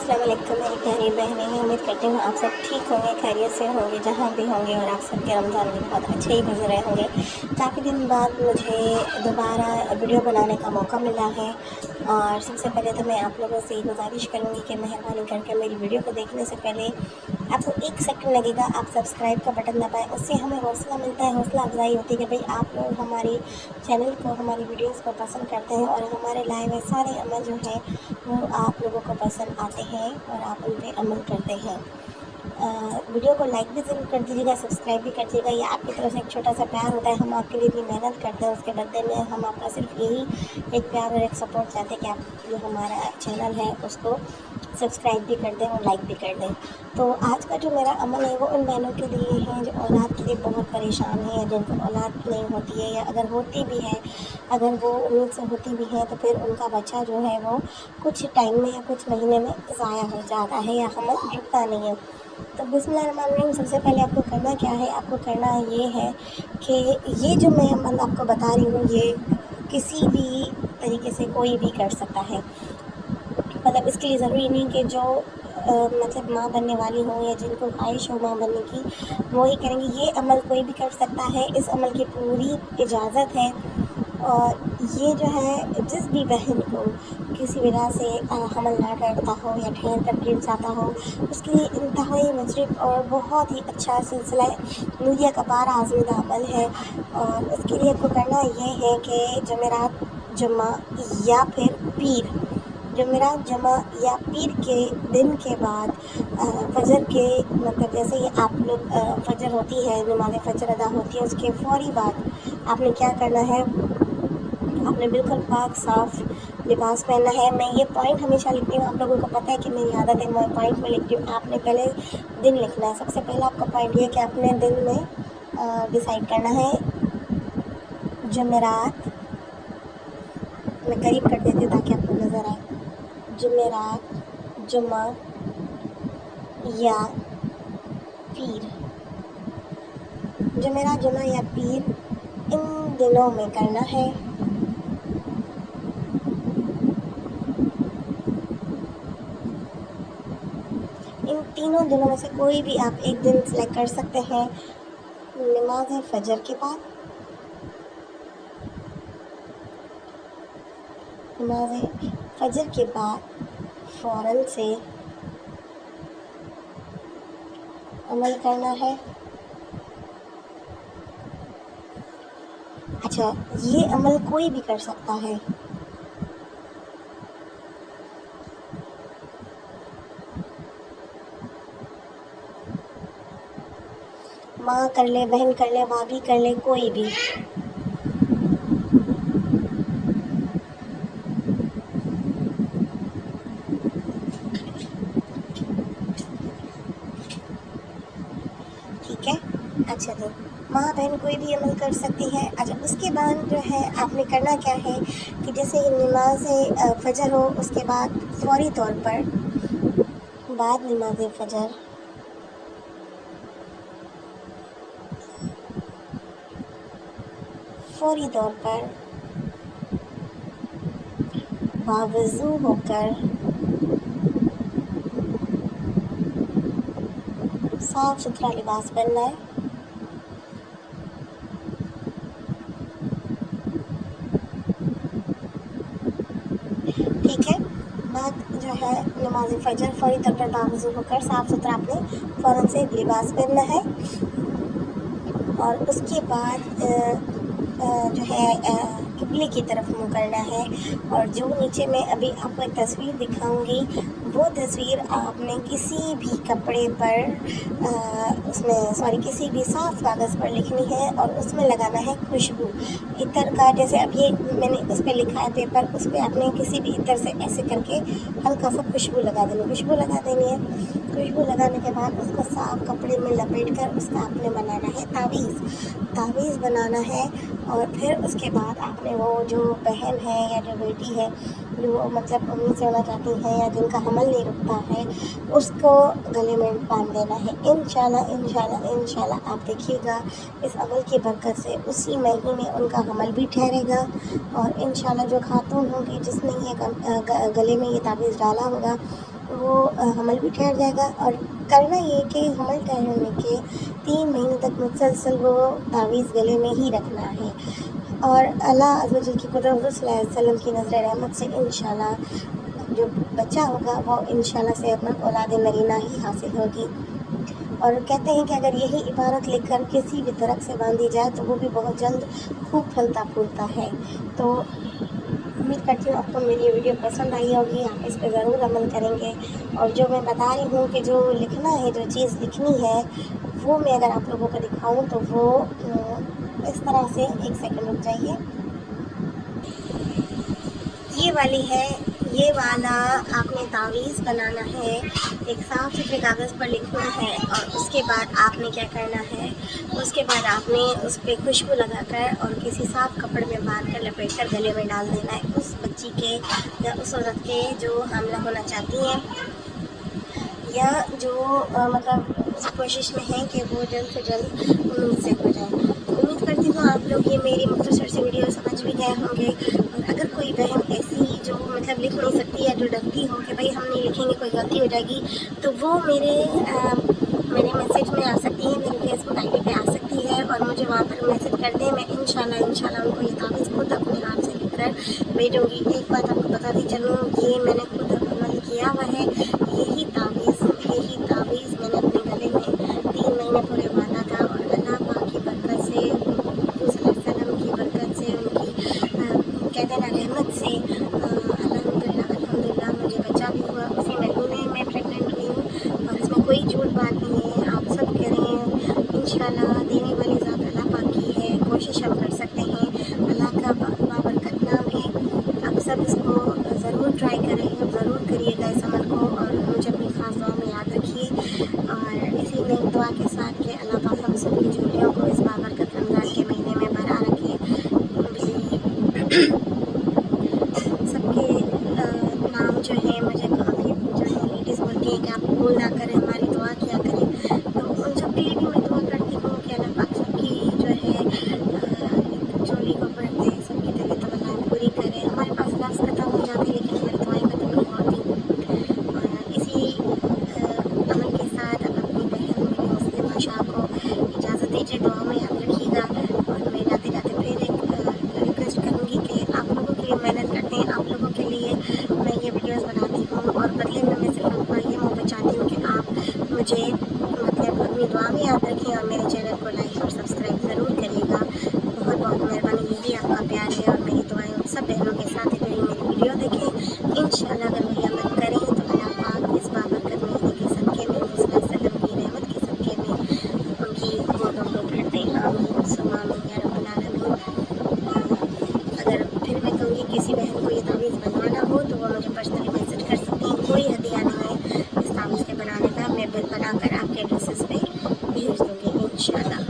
अस्सलाम वालेकुम मेरी प्यारी बहनें, उम्मीद करती हूँ आप सब ठीक होंगे, खैरियत से होंगे जहाँ भी होंगे, और आप सबके रमज़ान भी बहुत अच्छे ही गुजर रहे होंगे। काफ़ी दिन बाद मुझे दोबारा वीडियो बनाने का मौका मिला है, और सबसे पहले तो मैं आप लोगों से ही गुजारिश करूँगी कि मेहरबानी करके मेरी वीडियो को देखने से पहले आपको 1 सेकंड लगेगा, आप सब्सक्राइब का बटन दबाएं। उससे हमें हौसला मिलता है, हौसला अफजाई होती है कि भाई आप लोग हमारे चैनल को, हमारी वीडियोस को पसंद करते हैं, और हमारे लाए हुए सारे अमल जो हैं वो आप लोगों को पसंद आते हैं और आप उन पे अमल करते हैं। वीडियो को लाइक भी ज़रूर कर दीजिएगा, सब्सक्राइब भी कर दीजिएगा। ये आपकी तरफ से एक छोटा सा प्यार होता है। हम आपके लिए इतनी मेहनत करते हैं, उसके बदले में हम आपका सिर्फ यही एक प्यार और एक सपोर्ट चाहते हैं कि आप जो हमारा चैनल है उसको सब्सक्राइब भी कर दें और लाइक भी कर दें। तो आज का जो मेरा अमल है वो उन बहनों के लिए है जो औलाद के लिए बहुत परेशान है, या जिनको औलाद नहीं होती है, या अगर होती भी है, अगर वो उम्मीद से होती भी है तो फिर उनका बच्चा जो है वो कुछ टाइम में या कुछ महीने में ज़ाया हो जाता है या हमल रुकता नहीं है। तो बिस्मिल्लाहिर्रहमानिर्रहीम, सबसे पहले आपको करना क्या है, आपको करना ये है कि ये जो मैं अमल आपको बता रही हूँ ये किसी भी तरीके से कोई भी कर सकता है। मतलब इसके लिए ज़रूरी नहीं कि जो मतलब माँ बनने वाली हो या जिनको ख्वाहिश हो माँ बनने की वो ही करेंगे। ये अमल कोई भी कर सकता है, इस अमल की पूरी इजाज़त है। और ये जो है जिस भी बहन को किसी वजह से हमल ना करता हो या ठहर कर गिर जाता हो, उसके लिए इंतहाई मुजरिब और बहुत ही अच्छा सिलसिला नूरिया का पारा आज़मूदा अमल है। और उसके लिए आपको करना ये है कि जमेरात, जुम्मा या फिर पीर, जमेरात, जुम्मा या पीर के दिन के बाद फजर के मतलब जैसे ही आप लोग फजर होती है, नमाज़ फजर अदा होती है, उसके फ़ौरी बाद आपने क्या करना है, आपने बिल्कुल पाक साफ़ लिबास पहनना है। मैं ये पॉइंट हमेशा लिखती हूँ, आप लोगों को पता है कि मेरी आदत है, मैं पॉइंट में लिखती हूँ। आपने पहले दिन लिखना है। सबसे पहला आपका पॉइंट ये है कि आपने दिन में डिसाइड करना है जमेरात, मैं करीब कर देती हूँ ताकि आपको नज़र आए, जमेरात, जुम्मा या पीर, जमेरात, जुम्मा या पीर इन दिनों में करना है। इन तीनों दिनों में से कोई भी आप एक दिन सेलेक्ट कर सकते हैं। नमाज फजर के बाद, नमाज फजर के बाद फ़ौरन से अमल करना है। अच्छा, ये अमल कोई भी कर सकता है। माँ कर ले, बहन कर ले, भाभी कर ले, कोई भी। ठीक है, अच्छा तो माँ बहन कोई भी अमल कर सकती है। अच्छा, उसके बाद जो है आपने करना क्या है कि जैसे ही नमाज फजर हो उसके बाद फौरी तौर पर बाद नमाज फजर फौरी तौर पर बावज़ू होकर साफ़ सुथरा लिबास पहनना है। ठीक है, बाद जो है नमाज फजर फौरी तौर पर बावज़ू होकर साफ़ सुथरा आपने फ़ौरन से लिबास पहनना है। और उसके बाद जो है क़िबले की तरफ मुँह करना है। और जो नीचे मैं अभी आपको एक तस्वीर दिखाऊंगी, वो तस्वीर आपने किसी भी कपड़े पर उसमें किसी भी साफ़ कागज़ पर लिखनी है, और उसमें लगाना है खुशबू इत्र का। जैसे अब ये मैंने उस पर लिखा है पेपर, उस पर आपने किसी भी इत्र से ऐसे करके हल्का सा खुशबू लगा देनी है। खुशबू लगाने के बाद उसको साफ़ कपड़े में लपेट कर उसका आपने बनाना है तावीज़ बनाना है। और फिर उसके बाद आपने वो जो बहन है या जो बेटी है जो मतलब उम्मीद से होना चाहती है या जिनका हमल नहीं रुकता है, उसको गले में बांध देना है। इंशाल्लाह आप देखिएगा इस अमल की बरकत से उसी महीने उनका हमल भी ठहरेगा। और इंशाल्लाह जो खातून होंगी जिसने ये गले में ये तावीज़ डाला होगा वो हमल भी ठहर जाएगा। और करना ये कि हमल ठहरने के 3 महीने तक मुसलसल वो तावीज़ गले में ही रखना है। और अल्लाह अज़्ज़ व जल की कुदरत, हुज़ूर सल्लल्लाहु अलैहि वसल्लम की नज़र रहमत से इंशाल्लाह जो बच्चा होगा वो इंशाल्लाह सेहतमंद औलाद नरीना ही हासिल होगी। और कहते हैं कि अगर यही इबारत लिखकर किसी भी दरख्त से बांधी जाए तो वो भी बहुत जल्द खूब फलता फूलता है। तो उम्मीद करती हूँ आपको मेरी वीडियो पसंद आई होगी, आप इस पर ज़रूर अमल करेंगे। और जो मैं बता रही हूँ कि जो लिखना है, जो चीज़ लिखनी है, वो मैं अगर आप लोगों को दिखाऊँ तो वो इस तरह से, एक सेकंड रुक जाइए, ये वाली है। ये वाला आपने तावीज़ बनाना है, एक साफ़ सुथरे कागज़ पर लिखना है और उसके बाद आपने क्या करना है, उसके बाद आपने उस पर खुशबू लगाकर और किसी साफ़ कपड़े में बांध कर लपेट कर गले में डाल देना है उस बच्ची के या उस औरत के जो हामिला होना चाहती हैं, या जो मतलब इस कोशिश में है कि वो जल्द से जल्द उम्मीद से हो जाए। उम्मीद करती हूँ आप लोग ये मेरी मुख्तसर सी वीडियो समझ भी गए होंगे। और अगर कोई बहन ऐसी जो मतलब लिख नहीं सकती या जो डरती हो कि भाई हम नहीं लिखेंगे कोई गलती हो जाएगी, तो वो मेरे मैसेज में आ सकती है, मेरे फेसबुक आईडी पे आ सकती है और मुझे वहाँ पर मैसेज कर दें। मैं इंशाल्लाह उनको ये तावीज़ खुद अपने हाथ से लिख कर भेजूँगी। एक बात आपको बताती चलूँ, ये मैंने खुद अमल किया हुआ है। यही तावीज़ मैंने अपने गले में 3 महीने पूरे बांधा था और अल्लाह पाक की बरकत से, सल्लम की बरकत से, उनकी कहते हैं ना रहमत से, अल्हम्दुलिल्लाह मुझे बच्चा भी हुआ। उसी महीने मैं प्रेग्नेंट हुई हूँ और इसमें कोई झूठ बात नहीं है। आप सब करें, इंशाल्लाह देने वाली ज़ात अल्लाह पाक की है, कोशिश हम कर सकते हैं। अल्लाह का बाबरकत नाम है। आप सब इसको ज़रूर ट्राई करें, ज़रूर करिएगा इस अमल को और मुझे अपनी ख़ास दुआ में याद रखिए। और इसी में दुआ के साथ कि अल्लाह पाक हम सबकी झोलियों को इस बाबरकत रमज़ान के महीने में भरा रखे। सबके नाम जो है, मुझे काफ़ी जो है लेडीज़ बोलती हैं कि आप बोला करें, हमारी दुआ किया करें, तो उन सब के लिए भी मैं दुआ करती हूँ कि अल्लाह पाक सबकी जो है झोली को भर दे, सबकी दिली तमन्नाएं पूरी करे। हमारे पास लफ्ज़ खत्म हो जाते लेकिन हमारी दुआएं खत्म नहीं होती। और इसी अमल के साथ अब अपनी बहन मेरी मुस्लिम आशा को इजाज़त दीजिए, दुआ में याद रखिएगा। और मैं जाते जाते फिर एक रिक्वेस्ट करूँगी कि आप लोगों के लिए मेहनत करते हैं, आप लोगों के लिए मैं ये वीडियोस बनाती हूँ और बदले में मैं सिर्फ आपका ये मौका चाहती हूँ कि आप मुझे मतलब अपनी दुआ में याद रखें और मेरे चैनल को लाइक और सब्सक्राइब ज़रूर करिएगा। बहुत बहुत मेहरबानी, यही आपका प्यार है और मेरी दुआएं उन सब बहनों के साथ है जो ये मेरी वीडियो देखें। इंशाल्लाह अगर वही अमल करें तो अल्लाह पाक इस बाबरकत महीने के सदक़े में, सल्लम की रहमत के सदक़े में उनकी गोदों को भर दे। आमीन सुम्मा आमीन या रब्बल आलमीन। अगर फिर मैं कहूँगी किसी बहन को ये तावीज़ बनवाना हो तो वो मुझे पर्सनली मैसेज कर सकती हैं। कोई हदिया नहीं है इस तावीज़ के बनाने का, मैं बिल बनाकर आपके एड्रेसेस पे भेज दूँगी इंशाल्लाह।